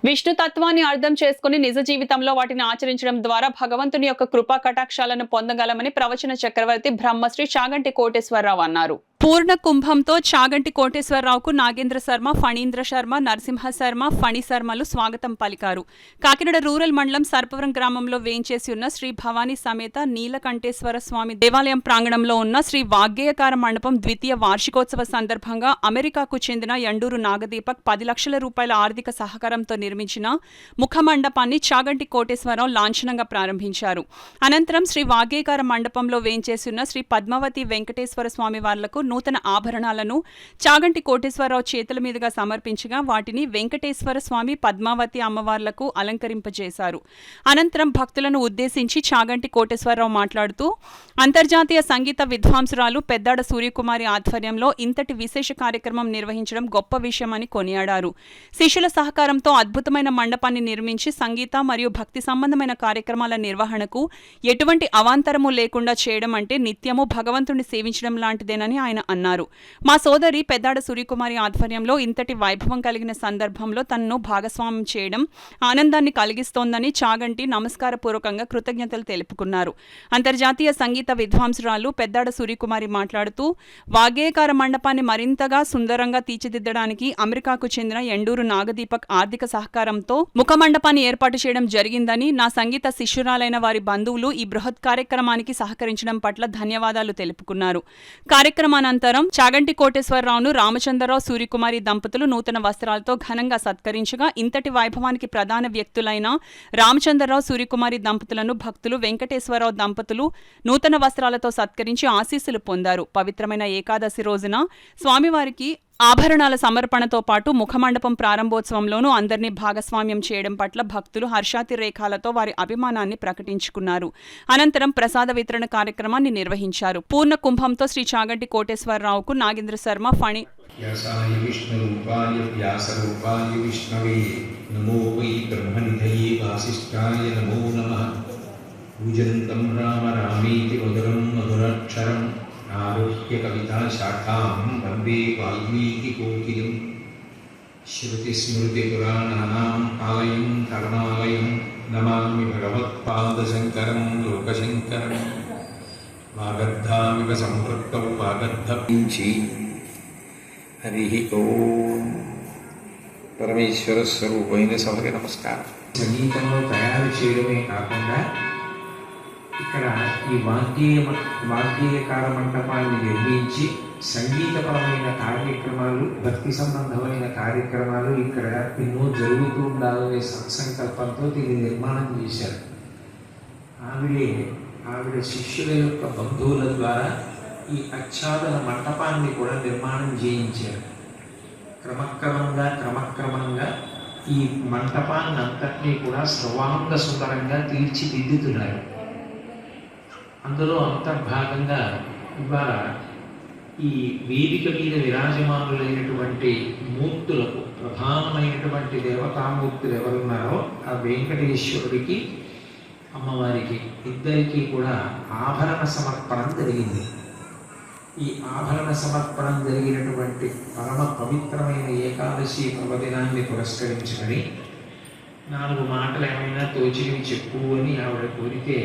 విష్ణు తత్వాన్ని అర్థం చేసుకుని నిజ జీవితంలో వాటిని ఆచరించడం ద్వారా భగవంతుని యొక్క కృపా కటాక్షాలను పొందగలమని ప్రవచన చక్రవర్తి బ్రహ్మశ్రీ చాగంటి కోటేశ్వరరావు అన్నారు. పూర్ణ కుంభంతో చాగంటి కోటేశ్వరరావుకు నాగేంద్ర శర్మ, ఫణీంద్ర శర్మ, నరసింహ శర్మ, ఫణి శర్మలు స్వాగతం పలికారు. కాకినాడ రూరల్ మండలం సర్పవరం గ్రామంలో వేంచేసి ఉన్న శ్రీ భవానీ సమేత నీలకంఠేశ్వర స్వామి దేవాలయం ప్రాంగణంలో ఉన్న శ్రీ వాగ్గేయకార మండపం ద్వితీయ వార్షికోత్సవ సందర్భంగా అమెరికాకు చెందిన యండూరు నాగదీపక్ 10 లక్షల రూపాయల ఆర్థిక సహకారంతో నిర్మించిన ముఖ మండపాన్ని చాగంటి కోటేశ్వరరావు లాంఛనంగా ప్రారంభించారు. అనంతరం శ్రీ వాగ్గేయకార మండపంలో వేంచేసి ఉన్న శ్రీ పద్మావతి వెంకటేశ్వర స్వామి వార్లకు నూతన ఆభరణాలను చాగంటి కోటేశ్వరరావు చేతుల మీదుగా సమర్పించగా వాటిని వెంకటేశ్వర స్వామి, పద్మావతి అమ్మవార్లకు అలంకరింపజేశారు. అనంతరం భక్తులను ఉద్దేశించి చాగంటి కోటేశ్వరరావు మాట్లాడుతూ అంతర్జాతీయ సంగీత విద్వాంసురాలు పెద్దాడ సూర్యకుమారి ఆధ్వర్యంలో ఇంతటి విశేష కార్యక్రమం నిర్వహించడం గొప్ప విషయమని కొనియాడారు. శిష్యుల సహకారంతో అద్భుతమైన మండపాన్ని నిర్మించి సంగీత మరియు భక్తి సంబంధమైన కార్యక్రమాల నిర్వహణకు ఎటువంటి అవాంతరము లేకుండా చేయడం అంటే నిత్యము భగవంతుని సేవించడం లాంటిదేనని ఆయన అన్నారు. మా సోదరి పెద్దాడ సూర్యకుమారి ఆధ్వర్యంలో ఇంతటి వైభవం కలిగిన సందర్భంలో తనను భాగస్వామ్యం చేయడం ఆనందాన్ని కలిగిస్తోందని చాగంటి నమస్కారపూర్వకంగా కృతజ్ఞతలు తెలుపుకున్నారు. అంతర్జాతీయ సంగీత విద్వాంసురాలు పెద్దాడ సూర్యకుమారి మాట్లాడుతూ వాగ్గేయకార మండపాన్ని మరింతగా సుందరంగా తీర్చిదిద్దడానికి అమెరికాకు చెందిన యండూరు నాగదీపక్ ఆర్థిక సహకారంతో ముఖ మండపాన్ని ఏర్పాటు చేయడం జరిగిందని, నా సంగీత శిష్యురాలైన వారి బంధువులు ఈ బృహత్ కార్యక్రమానికి సహకరించడం పట్ల ధన్యవాదాలు తెలుపుకున్నారు. కార్యక్రమానంతరం చాగంటి కోటేశ్వరరావును రామచంద్రరావు, సూర్యకుమారి దంపతులు నూతన వస్త్రాలతో ఘనంగా సత్కరించగా ఇంతటి వైభవానికి ప్రధాన వ్యక్తులైన రామచంద్రరావు, సూర్యకుమారి దంపతులను భక్తులు వెంకటేశ్వరరావు దంపతులు నూతన వస్త్రాలతో సత్కరించి ఆశీస్సులు పొందారు. పవిత్రమైన ఏకాదశి రోజున స్వామివారికి ఆభరణాల సమర్పణతో పాటు ముఖమండపం ప్రారంభోత్సవంలోనూ అందరినీ భాగస్వామ్యం చేయడం పట్ల భక్తులు హర్షాతిరేకాలతో వారి అభిమానాన్ని ప్రకటించుకున్నారు. అనంతరం ప్రసాద వితరణ కార్యక్రమాన్ని నిర్వహించారు. పూర్ణ కుంభంతో శ్రీ చాగంటి కోటేశ్వరరావుకు నాగేంద్ర శర్మ, ఫణి ఆరుహ్య కవితా శాఖాం వందే వాల్మీకి కోకిలం శృతిస్మృతి పురాణానాం ఆలయం కరుణాలయం నమామి భగవత్పాదశంకరం లోకశంకరం. వాగర్ధామివ సంపృక్తౌ వాగర్ధపించి. హరి ఓం. పరమేశ్వర స్వరూపమైన సభకి నమస్కారం. సంగీతంలో తయారు చేయడమే కాకుండా ఇక్కడ ఈ వాగ్గేయకార మండపాన్ని నిర్మించి సంగీతపరమైన కార్యక్రమాలు, భక్తి సంబంధమైన కార్యక్రమాలు ఇక్కడ ఎన్నో జరుగుతూ ఉండాలనే సత్సంకల్పంతో దీన్ని నిర్మాణం చేశారు. ఆవిడ శిష్యుల యొక్క బంధువుల ద్వారా ఈ ఆచ్ఛాదన మంటపాన్ని కూడా నిర్మాణం చేయించారు. క్రమక్రమంగా ఈ మంటపాన్ని అంతటినీ కూడా సర్వాంగ సుందరంగా తీర్చిదిద్దుతున్నారు. అందులో అంతర్భాగంగా ఇవాళ ఈ వేదిక మీద విరాజమానులైనటువంటి మూర్తులకు ప్రధానమైనటువంటి దేవతామూర్తులు ఎవరున్నారో ఆ వెంకటేశ్వరుడికి, అమ్మవారికి ఇద్దరికీ కూడా ఆభరణ సమర్పణం జరిగింది. ఈ ఆభరణ సమర్పణం జరిగినటువంటి పరమ పవిత్రమైన ఏకాదశి పర్వదినాన్ని పురస్కరించుకొని 4 మాటలు ఏమైనా తోచినవి చెప్పు అని ఆవిడ కోరితే